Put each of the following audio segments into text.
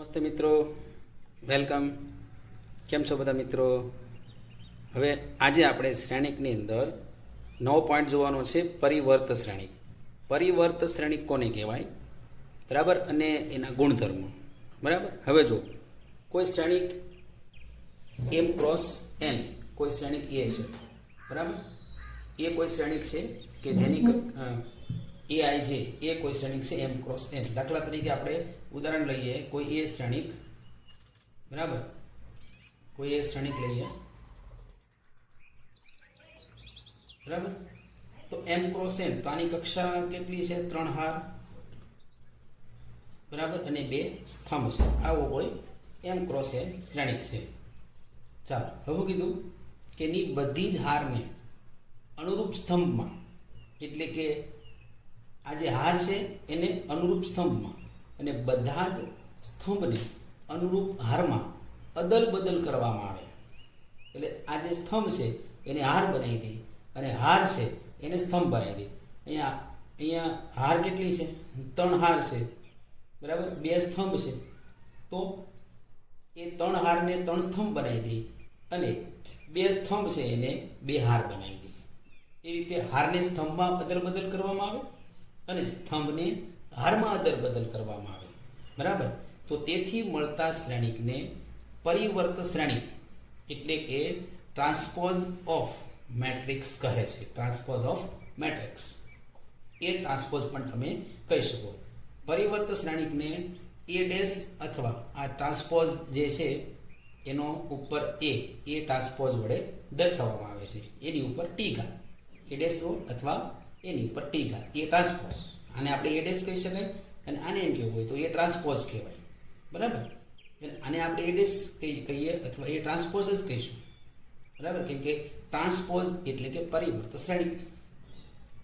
નમસ્તે મિત્રો, વેલકમ. કેમ છો બધા મિત્રો? હવે આજે આપણે શ્રેણિકની અંદર નવો પોઈન્ટ જોવાનો છે, પરિવર્ત શ્રેણિક. પરિવર્ત શ્રેણિક કોને કહેવાય, બરાબર, અને એના ગુણધર્મો. બરાબર. હવે જો કોઈ શ્રેણિક એમ ક્રોસ એન, કોઈ શ્રેણિક એ છે, બરાબર. એ કોઈ શ્રેણિક છે કે જેની એ આઈ જે એ કોઈ શ્રેણિક છે એમ ક્રોસ એન. દાખલા તરીકે આપણે ઉદાહરણ લઈએ, કોઈ એ શ્રેણિક, બરાબર, કોઈ એ શ્રેણિક લઈએ, બરાબર. તો એમ ક્રોસ એન, તો આની કક્ષા કેટલી છે? 3 હાર, બરાબર, અને 2 સ્તંભ છે. આવો કોઈ એમ ક્રોસ એન શ્રેણિક છે. ચાલો, હવે કીધું કે એની બધી જ હારને અનુરૂપ સ્તંભમાં, એટલે કે આ જે હાર છે એને અનુરૂપ સ્તંભમાં અને બધા જ સ્તંભને અનુરૂપ હારમાં અદલ બદલ કરવામાં આવે. એટલે આ જે સ્તંભ છે એને હાર બનાવી દે અને હાર છે એને સ્તંભ બનાવી દે. અહીંયા હાર કેટલી છે? 3 હાર છે, બરાબર, 2 સ્તંભ છે. તો એ 3 હારને 3 સ્તંભ બનાવી દે અને 2 સ્તંભ છે એને 2 હાર બનાવી દે. એ રીતે હારને સ્તંભમાં અદલ બદલ કરવામાં આવે અને સ્તંભને હારમાં અદલ બદલ કરવામાં આવે, બરાબર. તો તેથી મળતા શ્રેણિકને પરિવર્ત શ્રેણિક એટલે કે ટ્રાન્સપોઝ ઓફ મેટ્રિક્સ કહે છે. Transpose of matrix A transpose પણ તમે કહી શકો. પરિવર્ત શ્રેણિકને એ ડેશ અથવા આ ટ્રાન્સપોઝ જે છે એનો ઉપર એ ટ્રાન્સપોઝ વડે દર્શાવવામાં આવે છે. એની ઉપર ટી ઘાત એ ડેશ અથવા એની ઉપર ટી ઘાત એ ટ્રાન્સપોઝ. આને આપણે એ ડેશ કહી શકાય અને આને એમ કહેવું હોય તો એ ટ્રાન્સપોઝ કહેવાય, બરાબર. આને આપણે એ ડેશ કહીએ અથવા એ ટ્રાન્સપોઝ જ કહીશું, બરાબર, કેમ કે ટ્રાન્સપોઝ એટલે કે પરિવર્ત શ્રેણિક,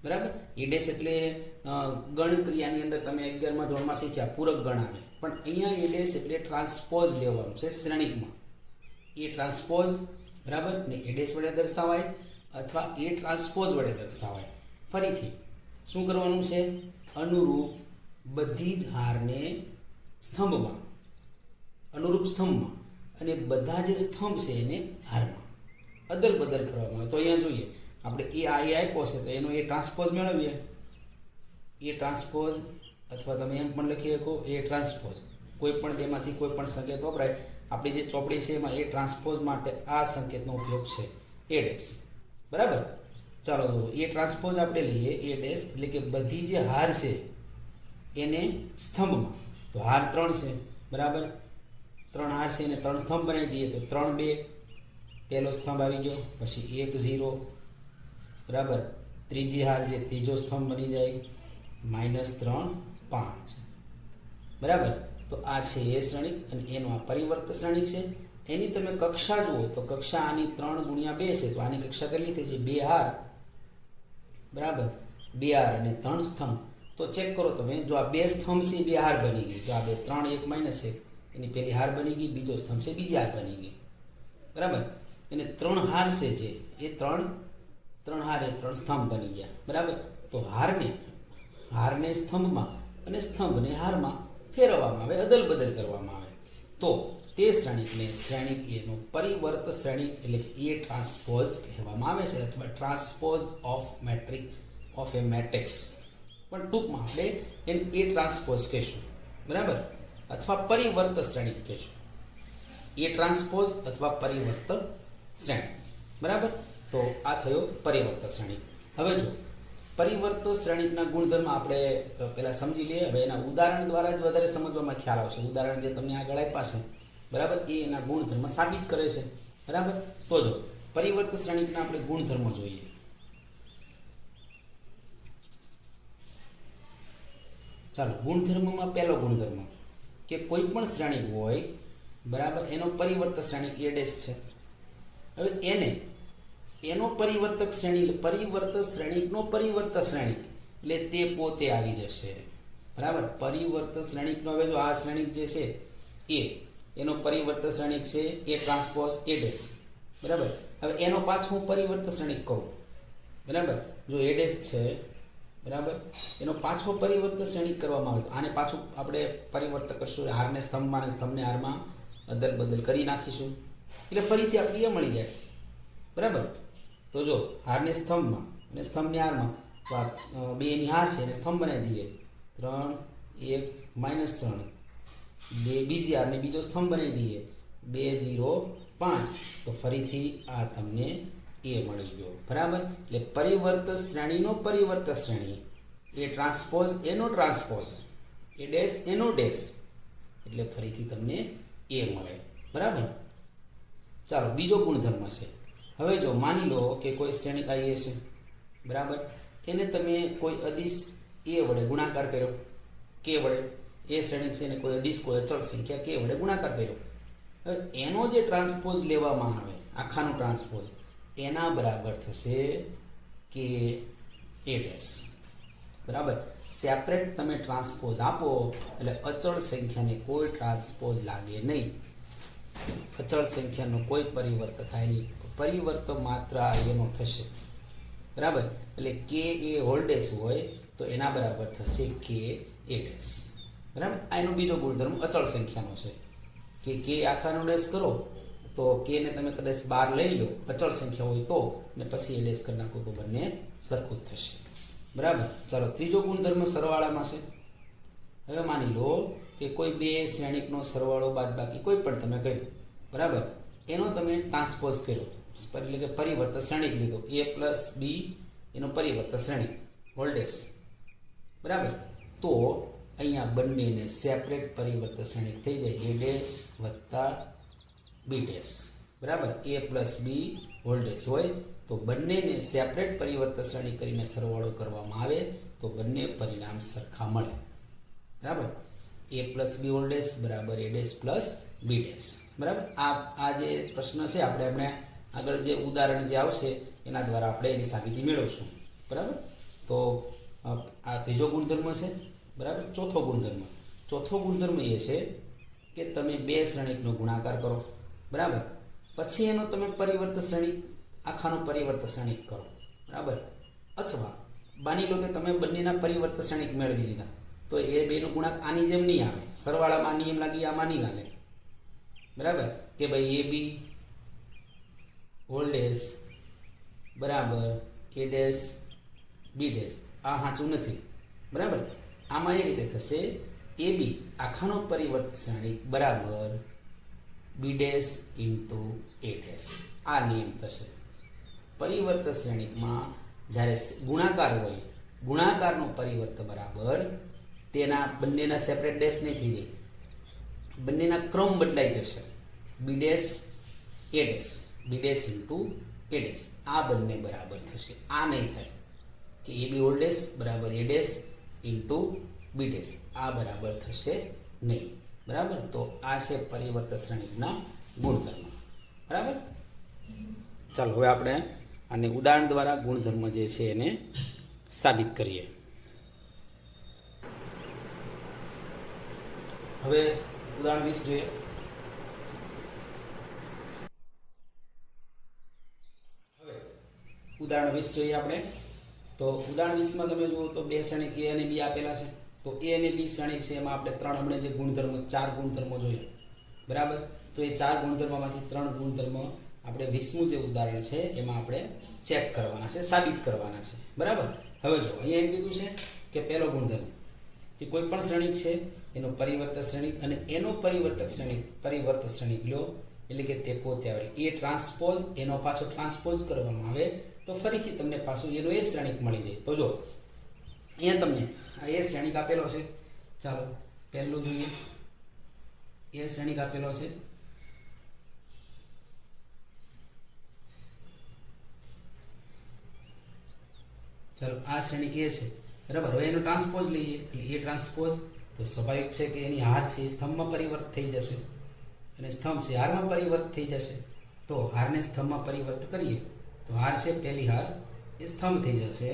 બરાબર. એ ડેશ એટલે ગણ ક્રિયાની અંદર તમે 11મા ધોરણમાં શીખ્યા પૂરક ગણ આવે, પણ અહીંયા એ ડેશ એટલે ટ્રાન્સપોઝ લેવાનું છે શ્રેણિકમાં. એ ટ્રાન્સપોઝ, બરાબર, ને એ ડેશ વડે દર્શાવાય અથવા એ ટ્રાન્સપોઝ વડે દર્શાવાય. ફરીથી શું કરવાનું છે? અનુરૂપ બધી જ હારને સ્તંભમાં, અનુરૂપ સ્તંભમાં અને બધા જે સ્તંભ છે એને હારમાં અદલ બદલ કરવામાં આવે. તો અહીંયા જોઈએ આપણે એ આપ્યો છે તો એનો એ ટ્રાન્સપોઝ મેળવીએ. એ ટ્રાન્સપોઝ અથવા તમે એમ પણ લખી શકો એ ટ્રાન્સપોઝ. કોઈ પણ બેમાંથી કોઈ પણ સંકેત વપરાય. આપણી જે ચોપડી છે એમાં એ ટ્રાન્સપોઝ માટે આ સંકેતનો ઉપયોગ છે, એ ડેશ, બરાબર. ચાલો, એ ટ્રાન્સપોઝ આપણે લઈએ એ ડેશ એટલે કે બધી જે હાર છે એને સ્તંભમાં. તો હાર 3 છે, બરાબર, 3 હાર છે એને 3 સ્તંભ બનાવી દઈએ તો 3 2, પહેલો સ્તંભ આવી ગયો, પછી 1 0, બરાબર. ત્રીજી હાર છે ત્રીજો સ્તંભ બની જાય -3 5, બરાબર. તો આ છે એ શ્રેણિક અને એનો આ પરિવર્ત શ્રેણિક છે. એની તમે કક્ષા જુઓ તો કક્ષા આની 3 ગુણ્યા 2 છે, તો આની કક્ષા કેટલી થઈ છે? 2 હાર, બરાબર, 2 હાર અને 3 સ્તંભ. તો ચેક કરો તમે, જો આ 2 સ્તંભ છે 2 હાર બની ગઈ, તો આ 2 3 1 -1 એની પહેલી હાર બની ગઈ, બીજો સ્તંભ છે બીજી હાર બની ગઈ, બરાબર. એને 3 હાર છે જે એ 3 હાર એ 3 સ્તંભ બની ગયા, બરાબર. તો હારને સ્તંભમાં અને સ્તંભને હારમાં ફેરવવામાં આવે, અદલ બદલ કરવામાં આવે. તો તે શ્રેણિકને શ્રેણિક એનો પરિવર્ત શ્રેણિક એટલે કે એ ટ્રાન્સપોઝ કહેવામાં આવે છે, અથવા transpose of matrix of a matrix. પણ ટૂંકમાં આપણે એને એ ટ્રાન્સપોઝ કહીશું, બરાબર, અથવા પરિવર્ત શ્રેણિક કહીશું. એ ટ્રાન્સપોઝ અથવા પરિવર્ત શ્રેણિક, બરાબર. તો આ થયો પરિવર્ત શ્રેણિક. હવે જો પરિવર્ત શ્રેણિકના ગુણધર્મ આપણે પહેલા સમજી લઈએ. હવે એના ઉદાહરણ દ્વારા જ વધારે સમજવામાં ખ્યાલ આવશે. ઉદાહરણ જે તમને આગળ આપ્યા છે, બરાબર, એ એના ગુણધર્મ સાબિત કરે છે, બરાબર. તો જો પરિવર્ત શ્રેણિકના આપણે ગુણધર્મ જોઈએ. ચાલો, ગુણધર્મમાં પહેલો ગુણધર્મ કે કોઈ પણ શ્રેણિક હોય, બરાબર, એનો પરિવર્ત શ્રેણિક એ ડેશ છે. હવે એનો પરિવર્તક શ્રેણી, પરિવર્ત શ્રેણિકનો પરિવર્ત શ્રેણિક એટલે તે પોતે આવી જશે, બરાબર. પરિવર્ત શ્રેણિકનો હવે જો આ શ્રેણિક જે છે એનો પરિવર્ત શ્રેણિક છે એ ટ્રાન્સપોઝ એ ડેશ, બરાબર. હવે એનો પાછો હું પરિવર્ત શ્રેણિક કહું, બરાબર. જો એ ડેશ છે, બરાબર. એનો પાછો પરિવર્ત શ્રેણિક કરવામાં આવે તો આને પાછું આપણે પરિવર્ત કરશું, હારને સ્તંભમાં અને સ્તંભને હારમાં અદલ બદલ કરી નાખીશું એટલે ફરીથી આપણે એ મળી જાય. બરાબર. તો જો હારને સ્તંભમાં અને સ્તંભને હારમાં બેની હાર છે એને સ્તંભ બનાવી દઈએ. 3 1 -3 2 બીજી હારને બીજો સ્તંભ બનાવી દઈએ. 2 0 5 તો ફરીથી આ તમને એ મળી ગયો. બરાબર. એટલે પરિવર્ત શ્રેણીનો પરિવર્ત શ્રેણી, એ ટ્રાન્સપોઝ એનો ટ્રાન્સપોઝ, એ ડેશ એનો ડેશ, એટલે ફરીથી તમને એ મળે. બરાબર. ચાલો બીજો ગુણધર્મ છે. હવે જો માની લો કે કોઈ શ્રેણિક આ એ છે. બરાબર. એને તમે કોઈ અદિશ એ વડે ગુણાકાર કર્યો, કે વડે, એ શ્રેણિક છે ને કોઈ અદિશ કોઈ અચળ સંખ્યા કે વડે ગુણાકાર કર્યો. હવે એનો જે ટ્રાન્સપોઝ લેવામાં આવે, આખાનો ટ્રાન્સપોઝ, એના બરાબર થશે કે એ ડેશ. બરાબર. સેપરેટ તમે ટ્રાન્સપોઝ આપો એટલે અચળ સંખ્યાને કોઈ ટ્રાન્સપોઝ લાગે નહીં, અચળ સંખ્યાનો કોઈ પરિવર્ત થાય નહીં, પરિવર્ત માત્ર એનો થશે. બરાબર. એટલે કે એ હોલ ડેશ હોય તો એના બરાબર થશે કે એ ડેશ. બરાબર. આ એનો બીજો ગુણધર્મ અચળ સંખ્યાનો છે કે આખાનો ડેશ કરો તો કે ને તમે કદાચ 12 લઈ લો, અચળ સંખ્યા હોય તો, ને પછી એ ડેશ કરી નાખો તો બંને સરખું જ થશે. બરાબર. ચાલો ત્રીજો ગુણધર્મ સરવાળામાં છે. હવે માની લો કે કોઈ બે શ્રેણિકનો સરવાળો બાદબાકી કોઈ પણ તમે કર્યો. બરાબર. એનો તમે ટ્રાન્સપોઝ કર્યો, એટલે કે પરિવર્ત શ્રેણિક લીધો, a પ્લસ બી એનો પરિવર્ત શ્રેણિક હોલ ડેશ. બરાબર. તો અહીંયા બંનેને સેપરેટ પરિવર્ત શ્રેણિક થઈ જાય, a ડેશ વત્તા બી ડેશ. બરાબર. a plus B whole dash હોય તો બંનેને સેપરેટ પરિવર્ત શ્રેણી કરીને સરવાળો કરવામાં આવે તો બંને પરિણામ સરખા મળે. બરાબર. a plus B whole dash બરાબર a dash plus B dash. બરાબર. આ જે પ્રશ્ન છે આપણે આગળ જે ઉદાહરણ જે આવશે એના દ્વારા આપણે એની સાબિતી મેળવશું. બરાબર. તો આ ત્રીજો ગુણધર્મ છે. બરાબર. ચોથો ગુણધર્મ એ છે કે તમે બે શ્રેણિકનો ગુણાકાર કરો. બરાબર. પછી એનો તમે પરિવર્ત શ્રેણિક, આખાનો પરિવર્ત શ્રેણિક કરો. બરાબર. અથવા માની લો કે તમે બંનેના પરિવર્ત શ્રેણિક મેળવી લીધા તો એ બેનો ગુણાકાર આની જેમ નહીં આવે, સરવાળામાં નિયમ લાગી આમાં નહીં લાગે. બરાબર. કે ભાઈ એ બી હોલ ડેશ બરાબર એ ડેશ બી ડેશ, આ સાચું નથી. બરાબર. આમાં એ રીતે થશે, એ બી આખાનો પરિવર્ત શ્રેણિક બરાબર B dash into A dash, આ નિયમ થશે. પરિવર્ત શ્રેણિકમાં જ્યારે ગુણાકાર હોય, ગુણાકારનો પરિવર્ત બરાબર તેના બંનેના સેપરેટ ડેશ નહીં થઈ જાય, બંનેના ક્રમ બદલાઈ જશે. B dash A dash, B dash into A dash, આ બંને બરાબર થશે. આ નહીં થાય કે એ બી હોલ ડેશ બરાબર A dash into B dash, આ બરાબર થશે નહીં. બરાબર. તો આ છે પરિવર્ત શ્રેણિકના ગુણધર્મ. બરાબર. ચાલો હવે આપણે આને ઉદાહરણ દ્વારા ગુણધર્મ જે છે એને સાબિત કરીએ. હવે ઉદાહરણ 20 જોઈએ. હવે ઉદાહરણ 20 જોઈએ આપણે. તો ઉદાહરણ 20 માં તમે જુઓ તો બે શ્રેણિક a અને b આપેલા છે. તો a અને b શ્રેણિક છે એમાં આપણે ત્રણ હમણાં જે ગુણધર્મ 4 ગુણધર્મો જોઈએ. બરાબર. તો એ 4 ગુણધર્મમાંથી 3 ગુણધર્મ આપણે 20મું જે ઉદાહરણ છે એમાં આપણે ચેક કરવાના છે, સાબિત કરવાના છે. બરાબર. હવે જો અહીંયા એમ કીધું છે કે પહેલો ગુણધર્મ કે કોઈ પણ શ્રેણિક છે એનો પરિવર્ત શ્રેણિક અને એનો પરિવર્ત શ્રેણિક લો, એટલે કે તે પોતે આવે એ ટ્રાન્સપોઝ, એનો પાછો ટ્રાન્સપોઝ કરવામાં આવે તો ફરીથી તમને પાછું એનો એ શ્રેણિક મળી જાય. તો જો અહીંયા તમને આ એ શ્રેણિક આપેલો છે. ચાલો પહેલું જોઈએ. એ શ્રેણિક આપેલો છે. ચાલો આ શ્રેણિક એ છે. બરાબર. હવે એનો ટ્રાન્સપોઝ લઈએ એટલે એ ટ્રાન્સપોઝ તો સ્વાભાવિક છે કે એની હાર છે એ સ્તંભમાં પરિવર્ત થઈ જશે અને સ્તંભ છે હારમાં પરિવર્ત થઈ જશે. તો હારને સ્તંભમાં પરિવર્ત કરીએ તો હાર છે પહેલી હાર એ સ્તંભ થઈ જશે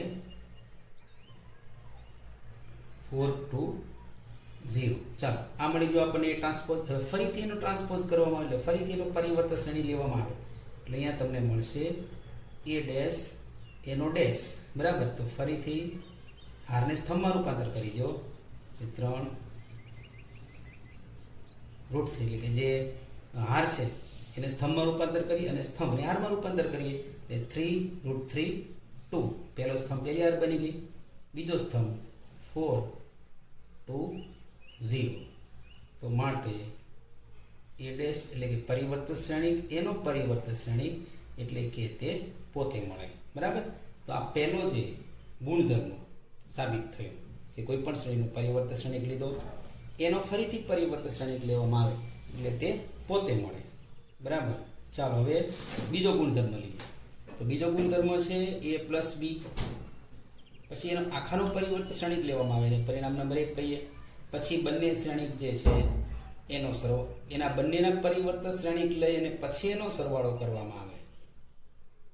4 to 0. ચાલો આ મળી ગયો આપણને ટ્રાન્સપોઝ. હવે ફરીથી એનો ટ્રાન્સપોઝ કરવામાં આવે એટલે ફરીથી એનો પરિવર્ત શ્રેણી લેવામાં આવે એટલે અહીંયા તમને મળશે એ ડેશ એનો ડેશ. બરાબર. તો ફરીથી હારને સ્તંભમાં રૂપાંતર કરી દો, 3 √3 એટલે કે જે હાર છે એને સ્તંભમાં રૂપાંતર કરી અને સ્તંભને હારમાં રૂપાંતર કરીએ એટલે 3 √3 2. પહેલો સ્તંભ પહેલી હાર બની ગઈ, બીજો સ્તંભ 4 2 0. તો માટે a ડેશ એટલે કે પરિવર્ત શ્રેણિક, એનો પરિવર્ત શ્રેણિક એટલે કે તે પોતે મળે. બરાબર. તો આ પહેલો જે ગુણધર્મ સાબિત થયો કે કોઈ પણ શ્રેણીનું પરિવર્ત શ્રેણિક લીધો એનો ફરીથી પરિવર્ત શ્રેણિક લેવામાં આવે એટલે તે પોતે મળે. બરાબર. ચાલો હવે બીજો ગુણધર્મ લઈએ. તો બીજો ગુણધર્મ છે a પ્લસ બી. પછી એનો આખાનો પરિવર્ત શ્રેણિક લેવામાં આવે અને પરિણામ નંબર 1 કહીએ. પછી બંને શ્રેણિક જે છે એના બંનેના પરિવર્ત શ્રેણિક લઈ અને પછી એનો સરવાળો કરવામાં આવે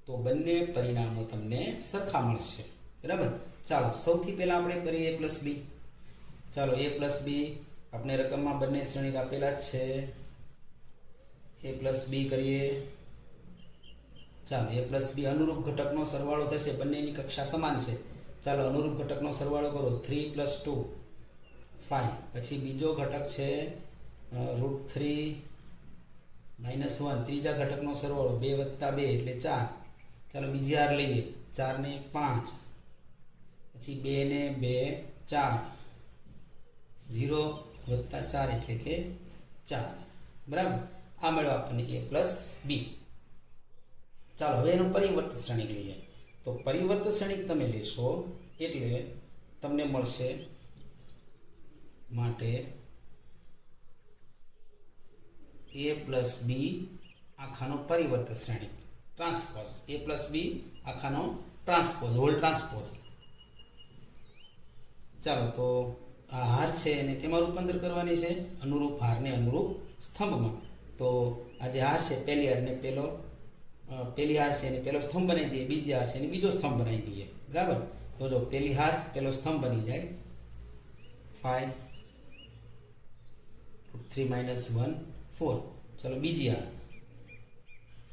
તો બંને પરિણામો તમને સરખા મળશે. બરાબર. ચાલો સૌથી પહેલા આપણે કરીએ a પ્લસ બી. ચાલો a પ્લસ બી આપણે રકમમાં બંને શ્રેણિક આપેલા જ છે. a પ્લસ બી કરીએ. ચાલો a પ્લસ બી અનુરૂપ ઘટકનો સરવાળો થશે, બંનેની કક્ષા સમાન છે. ચાલો અનુરૂપ ઘટકનો સરવાળો કરો, 3 + 2 5. પછી બીજો ઘટક છે √3 - 1. ત્રીજા ઘટકનો સરવાળો 2 + 2 એટલે 4. ચાલો બીજી હાર લઈએ, 4 ને 1 5, પછી 2 ને 2 4, 0 + 4 એટલે કે 4. બરાબર. આ મળ્યો આપણને a પ્લસ બી. ચાલો હવે એનું પરિવર્ત શ્રેણિક લઈએ. તો પરિવર્ત શ્રેણિક તમે લેશો એટલે તમને મળશે માટે a પ્લસ બી આખાનો પરિવર્ત શ્રેણિક ટ્રાન્સપોઝ, a પ્લસ બી આખાનો ટ્રાન્સપોઝ, હોલ ટ્રાન્સપોઝ. ચાલો તો આ હાર છે એને કેમાં રૂપાંતર કરવાની છે? અનુરૂપ હારને અનુરૂપ સ્તંભમાં. તો આ જે હાર છે પહેલી હારને પહેલી હાર છે એને પહેલો સ્તંભ બનાવી દઈએ, બીજી હાર છે એને બીજો સ્તંભ બનાવી દઈએ. બરાબર. તો જો પહેલી હાર પહેલો સ્તંભ બની જાય 5 √3 - 1 4. ચલો બીજી હાર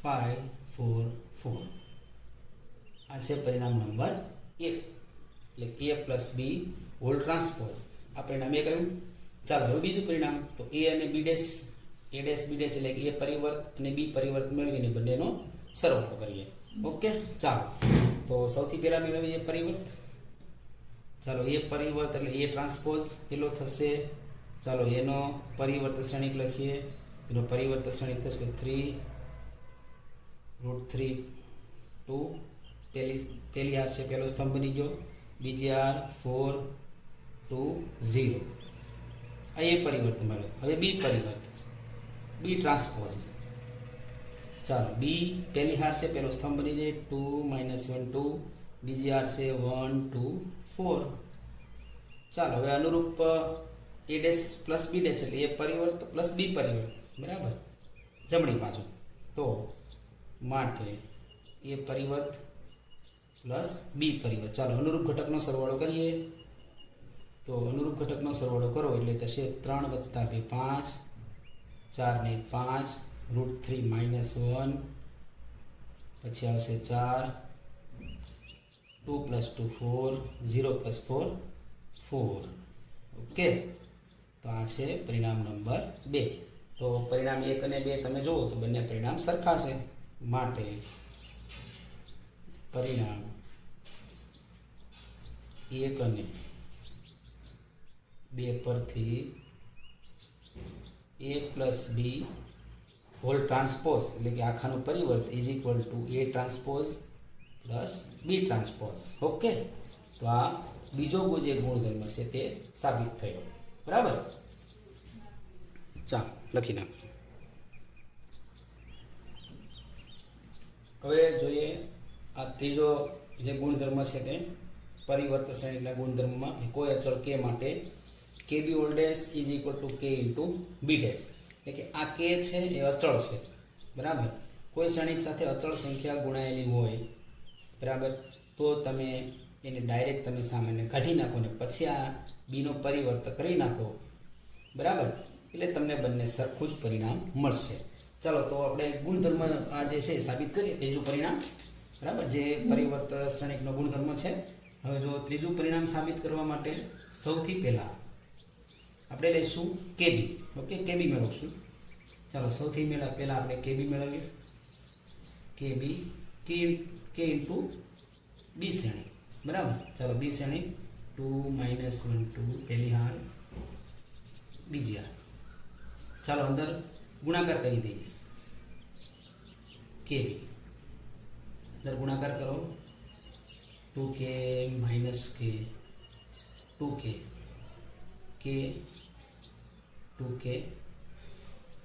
5 4 4. આ છે પરિણામ નંબર 1 એટલે a plus B whole transpose. આ પરિણામ એ કયું? ચાલો હવે બીજું પરિણામ. તો a અને b dash, a dash b dash એટલે કે a પરિવર્ત અને b પરિવર્ત મેળવીને બંનેનો સરવાળો કરીએ. ઓકે. ચાલો તો સૌથી પહેલા મેળવીએ પરિવર્ત. ચાલો a પરિવર્ત એટલે a ટ્રાન્સપોઝ પેલો થશે. ચાલો એનો પરિવર્ત શ્રેણિક લખીએ. એનો પરિવર્ત શ્રેણિક થશે 3 √3 2. પહેલી હાર છે પહેલો સ્તંભ બની ગયો, બીજી હાર 4 2 0. આ એ પરિવર્ત મળ્યો. હવે બી પરિવર્ત, બી ટ્રાન્સપોઝ. ચાલો બી પહેલી હાર છે પહેલો સ્તંભ બની જાય 2 - 1 2. બીજી હાર છે 1 2 4. ચાલો હવે અનુરૂપ a dash plus B dash એટલે એ પરિવર્ત પ્લસ બી પરિવર્ત. બરાબર. જમણી બાજુ. તો માટે એ પરિવર્ત પ્લસ બી પરિવર્ત. ચાલો અનુરૂપ ઘટકનો સરવાળો કરીએ. તો અનુરૂપ ઘટકનો સરવાળો કરો એટલે થશે 3 + 2 5, 4 ને 5 √3 - 1. પછી આવશે 4 2 + 2 4, 0 + 4 4. ઓકે. તો આ છે પરિણામ નંબર 2. તો પરિણામ 1 અને 2 તમે જુઓ તો બંને પરિણામ સરખા છે. માટે પરિણામ 1 અને 2 પરથી a plus B whole transpose એટલે કે આખાનું પરિવર્ત is equal to a transpose plus B transpose. Okay. તો આ બીજો જે ગુણધર્મ છે તે સાબિત થયો. બરાબર. ચાલો લખી નાખો. હવે જોઈએ આ ત્રીજો જે ગુણધર્મ છે તે પરિવર્ત શ્રેણીના ગુણધર્મમાં કોઈ અચળ k માટે kb whole dash is equal to k into B dash. એટલે કે આ k છે એ અચળ છે. બરાબર. કોઈ શ્રેણિક સાથે અચળ સંખ્યા ગુણાયેલી હોય, બરાબર, તો તમે એને ડાયરેક્ટ તમે સામાન્ય કાઢી નાખો ને પછી આ બીનો પરિવર્ત કરી નાખો. બરાબર. એટલે તમને બંને સરખું જ પરિણામ મળશે. ચાલો તો આપણે ગુણધર્મ આ જે છે સાબિત કરીએ ત્રીજું પરિણામ. બરાબર. જે પરિવર્ત શ્રેણિકનો ગુણધર્મ છે. હવે જો ત્રીજું પરિણામ સાબિત કરવા માટે સૌથી પહેલાં આપણે લઈશું કેબી. ઓકે, કેબી મેળવશું. ચાલો સૌથી પહેલાં આપણે કેબી મેળવીએ. કેબી કે ઇન્ટુ બી શ્રેણી, બરાબર. ચાલો બી શ્રેણી 2 - 1 2 પહેલી હાર બીજી હાર. ચાલો અંદર ગુણાકાર કરી દઈએ. કેબી અંદર ગુણાકાર કરો. 2k - k 2k k 2k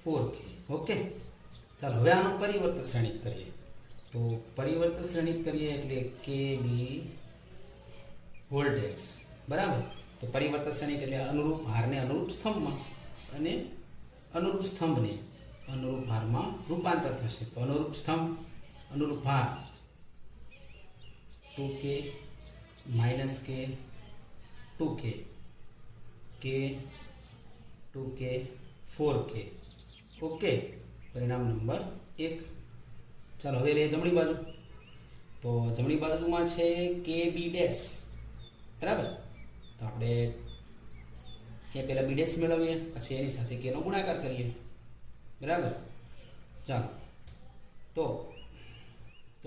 4k. Okay, ચાલો હવે આનો પરિવર્તન શ્રેણિક કરીએ. તો પરિવર્તન શ્રેણિક કરીએ એટલે કે બી હોલ ડેશ, બરાબર. તો પરિવર્તન શ્રેણિક એટલે અનુરૂપ હારને અનુરૂપ સ્તંભમાં અને અનુરૂપ સ્તંભને અનુરૂપ હારમાં રૂપાંતર થશે. તો અનુરૂપ સ્તંભ અનુરૂપ હાર 2k - k 2k k 2k 4k. Okay, પરિણામ નંબર 1. ચાલો હવે લે જમણી બાજુ. તો જમણી બાજુમાં છે કે બી ડેશ, બરાબર. તો આપણે એ પહેલાં બી ડેશ મેળવીએ, પછી એની સાથે કેનો ગુણાકાર કરીએ, બરાબર. ચાલો તો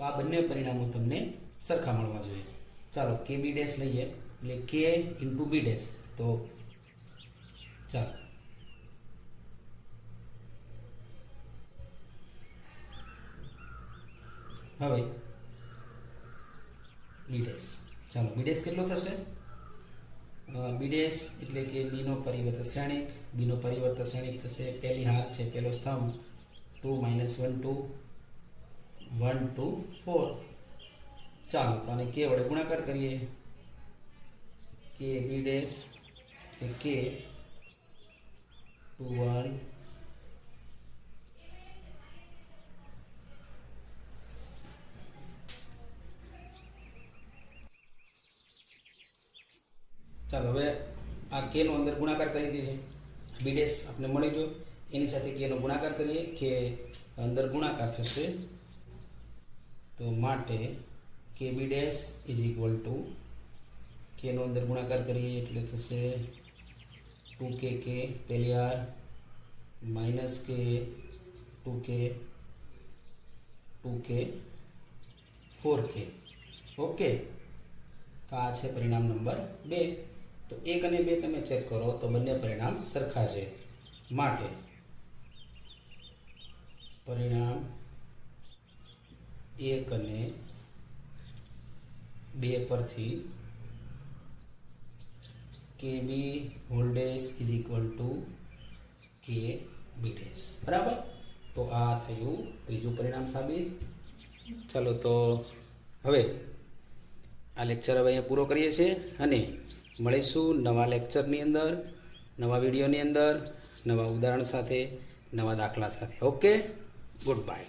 આ બંને પરિણામો તમને સરખા મળવા જોઈએ. ચાલો કે બી ડેશ લઈએ એટલે કે ઇન્ટુ બી ડેશ. તો ચાલો હવે બી ડેશ. ચાલો બી ડેશ કેટલો થશે? બી ડેશ એટલે કે બીનો પરિવર્તન શ્રેણિક. બીનો પરિવર્તન શ્રેણિક થશે પહેલી હાર છે, પહેલો સ્તંભ 2 - 1 2 1 2 4. ચાલો તો આને કે વડે ગુણાકાર કરીએ. કે બી ડેશ એટલે કે 2 1 ચાલો હવે આ કે નો અંદર ગુણાકાર કરી દઈએ. બી ડેશ આપણે મળી ગયો, એની સાથે કે નો ગુણાકાર કરીએ. કે અંદર ગુણાકાર થશે તો માટે K B dash is equal to K નો અંદર ગુણાકાર કરીએ એટલે થશે 2k k પહેલી હાર માઇનસ કે 2k 2k 4k. ઓકે, તો આ છે પરિણામ નંબર 2. તો 1 અને 2 તમે ચેક કરો તો બંને પરિણામ સરખા છે. માટે પરિણામ 1 અને 2 પરથી k B whole dash is equal to k B dash, બરાબર. તો આ થયું ત્રીજું પરિણામ સાબિત. ચાલો તો હવે આ લેક્ચર હવે અહીંયા પૂરો કરીએ છીએ અને મળીશું નવા લેક્ચરની અંદર, નવા વિડીયોની અંદર, નવા ઉદાહરણ સાથે, નવા દાખલા સાથે. Okay, good bye.